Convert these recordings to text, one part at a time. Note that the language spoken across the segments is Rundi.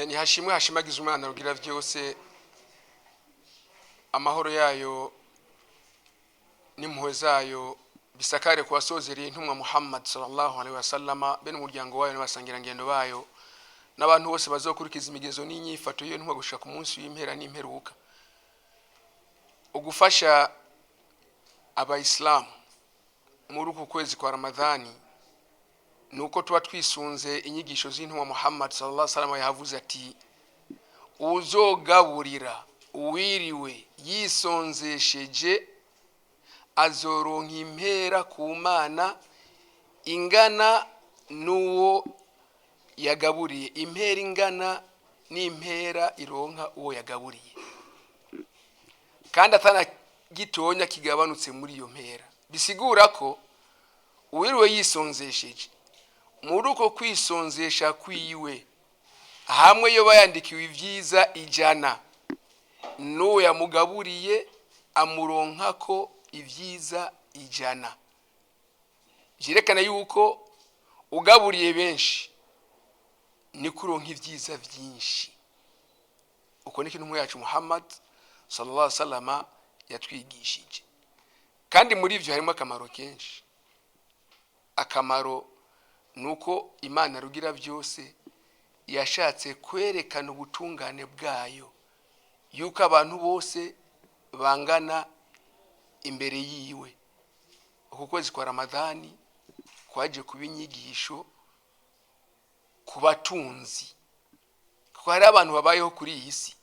ni hashimwe hashimagiza Imana rugira vyose, amahoro yayo n'impuhwe zayo bisakare kuwasozereye intumwa Muhammad sallallahu alaihi wasallama bene umuryango wayo n'abasangira ngendo bayo n'abantu bose bazokurikiza imigezo n'inyifato yo ntumwa gushika ku munsi w'impera n'imperuka. Ugufasha abayisilamu muri uku kwezi kwa Ramadhani nuko tuba twisunze inyigisho z'intumwa Muhammad sallallahu alaihi wasallam yavuze ati uzogaburira uwiriwe yisonzesheje azoronka impera ku Mana ingana nuwo yagaburiye, impera ingana n'impera ironka uwo yagaburiye, kandi atana gitonya kigabanutse muri iyo mpera. Bisigura ko uwiriwe yisonzesheje muri uko kwisonzesha kwiwe hamwe yo bayandikiwe ivyiza 100 n'uwo yamugaburiye amuronka ko ivyiza 100. Jerekana yuko ugaburiye benshi ni kuronka ivyiza vyinshi. Uko niki ntumwe yacu Muhammad sallallahu alaihi wasallam yatwigishije, kandi muri ivyo harimo akamaro kenshi. Akamaro nuko Imana rugira vyose yashatse kwerekana ubutungane bwayo, yuko abantu bose bangana imbere yiwe. Uku kwezi kwa Ramadhani kwaje kubinyigisho kubatunzi, kuko hari abantu babayeho kuri iyi si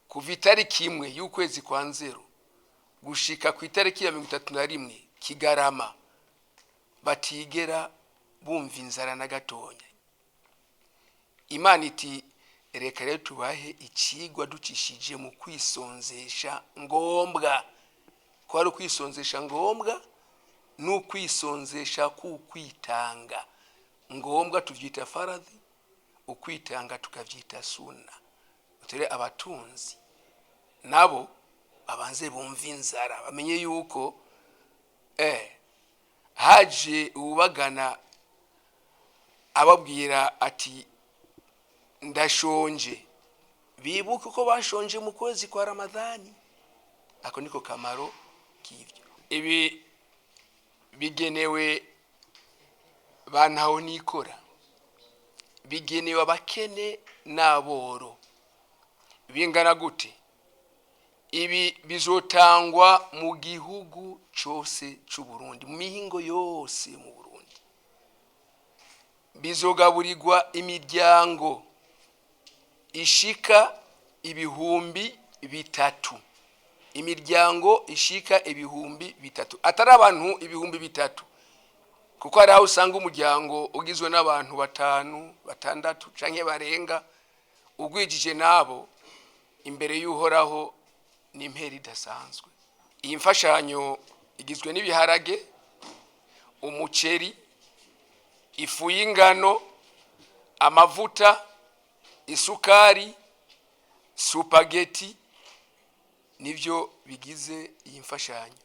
kuva itariki imwe y'ukwezi kwa Nzero gushika ku itariki ya 31 Kigarama batigera bumva inzara na gatonya. Imana iti reka rero tubahe ikigwa ducishije mu kwisonzesha ngombwa. Ko ari kwisonzesha ngombwa n'ukwisonzesha kukwitanga. Ngombwa tuvyita faradhi, ukwitanga tukavyita sunna. Utere abatunzi nabo abanze bumva inzara, bamenye yuko haje ubagana ababwira ati ndashonje, bibuke ko bashonje mu kwezi kwa Ramadhani. Ako niko kamaro k'ivyo. Ibi bigenewe bantaho nikora, bigenewe abakene n'aboro. Bingana gute? Ibi bizotangwa mu gihugu cyose cy'u Burundi, mu mihingo yose mu Burundi. Bizogaburirwa imiryango ishika 3,000. Imiryango ishika 3,000, atari abantu 3,000, kuko hari aho usanga umuryango ugizwe n'abantu 5, 6 canke barenga. Ugwijije nabo imbere y'uhoraho ni impera idasanzwe. Iyi mfashanyo igizwe n'ibiharage, umuceri, ifu y'ingano, amavuta, isukari, supageti, nivyo bigize iyi mfashanyo.